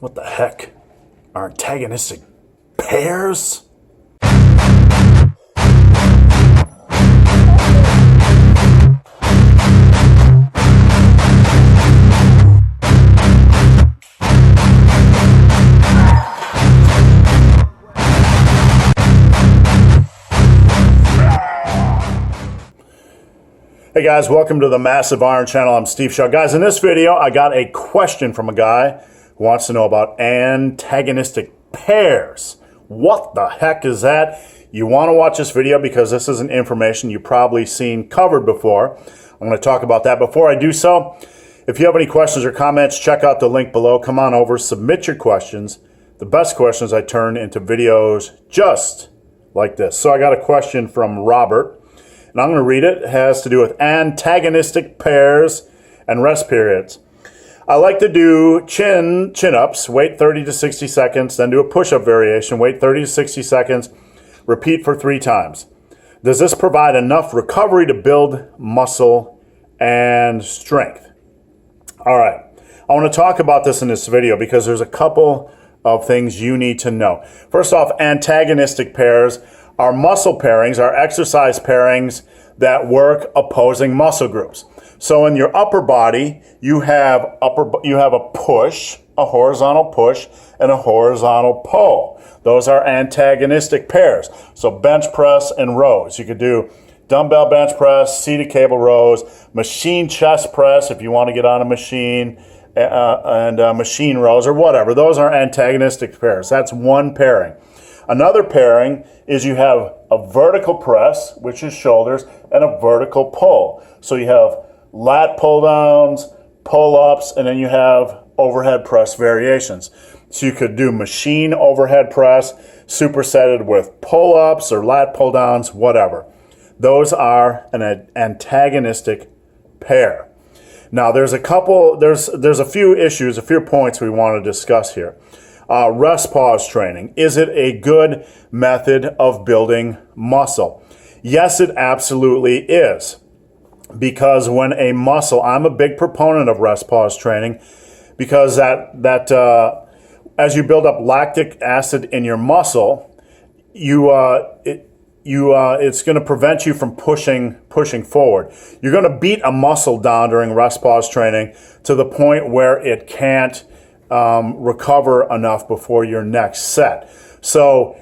What the heck are antagonistic pairs? Hey guys, welcome to the Massive Iron Channel. I'm Steve Shaw. Guys, in this video, I got a question from a guy who wants to know about antagonistic pairs. What the heck is that? You want to watch this video because this isn't information you've probably seen covered before. I'm going to talk about that. Before I do so, if you have any questions or comments, check out the link below. Come on over, submit your questions. The best questions I turn into videos just like this. So I got a question from Robert. And I'm going to read it. It has to do with antagonistic pairs and rest periods. I like to do chin-ups, wait 30 to 60 seconds, then do a push-up variation, wait 30 to 60 seconds, repeat for 3 times. Does this provide enough recovery to build muscle and strength? All right. I want to talk about this in this video because there's a couple of things you need to know. First off, antagonistic pairs are muscle pairings, are exercise pairings that work opposing muscle groups. So in your upper body, you have a push, a horizontal push, and a horizontal pull. Those are antagonistic pairs. So bench press and rows. You could do dumbbell bench press, seated cable rows, machine chest press if you want to get on a machine, and machine rows or whatever. Those are antagonistic pairs. That's one pairing. Another pairing is you have a vertical press, which is shoulders, and a vertical pull. So you have lat pull downs, pull ups, and then you have overhead press variations. So you could do machine overhead press, supersetted with pull ups or lat pull downs, whatever. Those are an antagonistic pair. Now there's a few issues, a few points we want to discuss here. Rest pause training. Is it a good method of building muscle? Yes, it absolutely is. Because when a muscle, I'm a big proponent of rest pause training because as you build up lactic acid in your muscle, it's going to prevent you from pushing forward. You're going to beat a muscle down during rest pause training to the point where it can't recover enough before your next set. So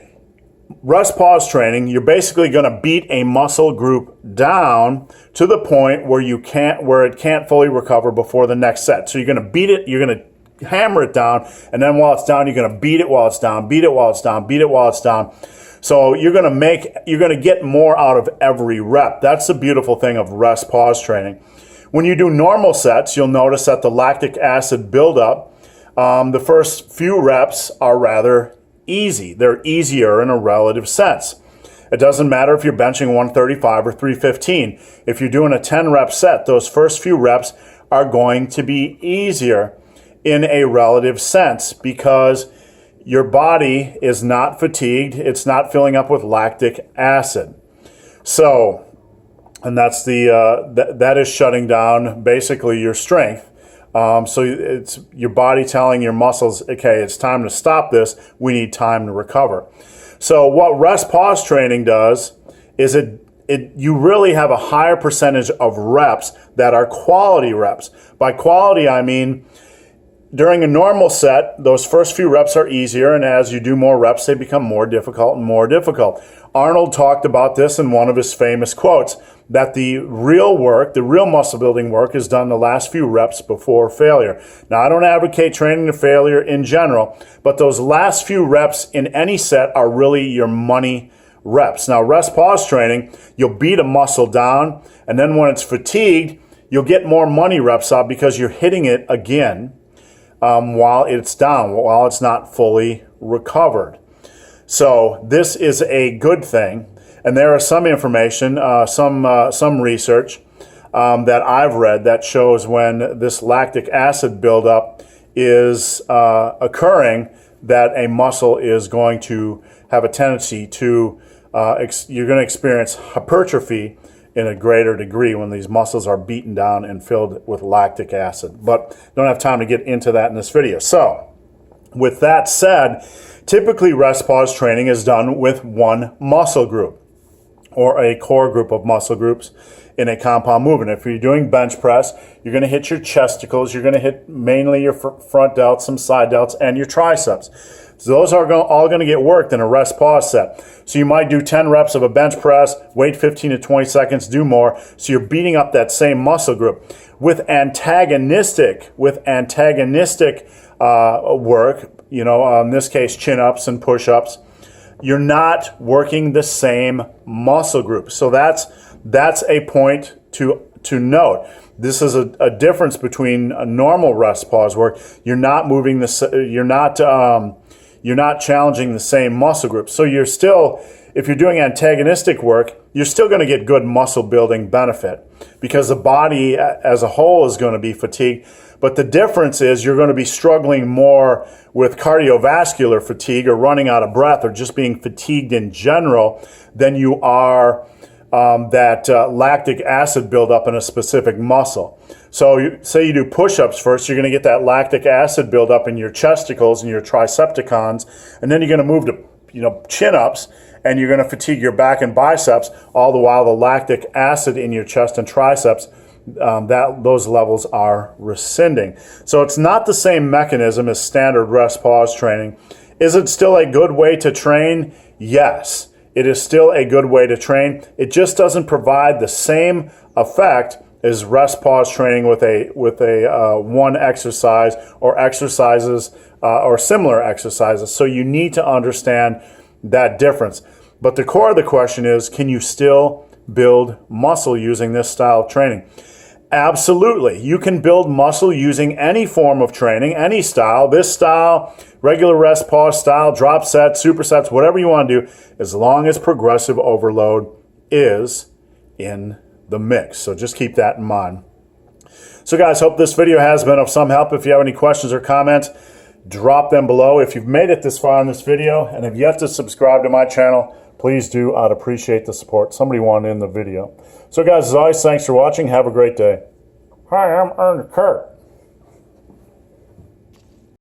rest pause training, you're basically going to beat a muscle group down to the point where it can't fully recover before the next set. So you're going to beat it, you're going to hammer it down, and then while it's down, you're going to beat it while it's down, beat it while it's down, beat it while it's down. So you're going to get more out of every rep. That's the beautiful thing of rest pause training. When you do normal sets, you'll notice that the lactic acid buildup, the first few reps are rather easy. They're easier in a relative sense. It doesn't matter if you're benching 135 or 315. If you're doing a 10 rep set, those first few reps are going to be easier in a relative sense because your body is not fatigued. It's not filling up with lactic acid. So, and that's that is shutting down basically your strength. So it's your body telling your muscles, okay, it's time to stop this. We need time to recover. So what rest pause training does is you really have a higher percentage of reps that are quality reps. By quality, I mean during a normal set, those first few reps are easier, and as you do more reps, they become more difficult and more difficult. Arnold talked about this in one of his famous quotes, that the real work, the real muscle building work is done the last few reps before failure. Now, I don't advocate training to failure in general, but those last few reps in any set are really your money reps. Now, rest pause training, you'll beat a muscle down, and then when it's fatigued, you'll get more money reps out because you're hitting it again while it's down, while it's not fully recovered. So this is a good thing. And there is some information, some research that I've read that shows when this lactic acid buildup is occurring, that a muscle is going to have a tendency to, you're going to experience hypertrophy in a greater degree when these muscles are beaten down and filled with lactic acid. But don't have time to get into that in this video. So With that said, typically rest pause training is done with one muscle group or a core group of muscle groups in a compound movement. If you're doing bench press, you're going to hit your chesticles, you're going to hit mainly your front delts, some side delts, and your triceps. So those are all going to get worked in a rest pause set. So you might do 10 reps of a bench press, wait 15 to 20 seconds, do more. So you're beating up that same muscle group. With antagonistic work, in this case, chin-ups and push-ups, you're not working the same muscle group. So that's a point to note. This is a difference between a normal rest pause work. You're not moving you're not challenging the same muscle group. So you're still, if you're doing antagonistic work, you're still going to get good muscle building benefit because the body as a whole is going to be fatigued. But the difference is you're going to be struggling more with cardiovascular fatigue or running out of breath or just being fatigued in general than you are that lactic acid buildup in a specific muscle. So say you do push-ups first, you're going to get that lactic acid buildup in your chesticles and your tricepticons, and then you're going to move to chin-ups, and you're going to fatigue your back and biceps, all the while the lactic acid in your chest and triceps, those levels are rescinding. So it's not the same mechanism as standard rest pause training. Is it still a good way to train? Yes. It is still a good way to train. It just doesn't provide the same effect as rest pause training with a one exercise or exercises or similar exercises. So you need to understand that difference. But the core of the question is, can you still build muscle using this style of training? Absolutely. You can build muscle using any form of training, any style. This style, regular rest pause style, drop sets, supersets, whatever you want to do, as long as progressive overload is in the mix. So just keep that in mind. So guys, hope this video has been of some help. If you have any questions or comments, drop them below. If you've made it this far in this video and have yet to subscribe to my channel, please do. I'd appreciate the support. Somebody wanted in the video. So guys, as always, thanks for watching. Have a great day. Hi, I'm Ernest Kurt.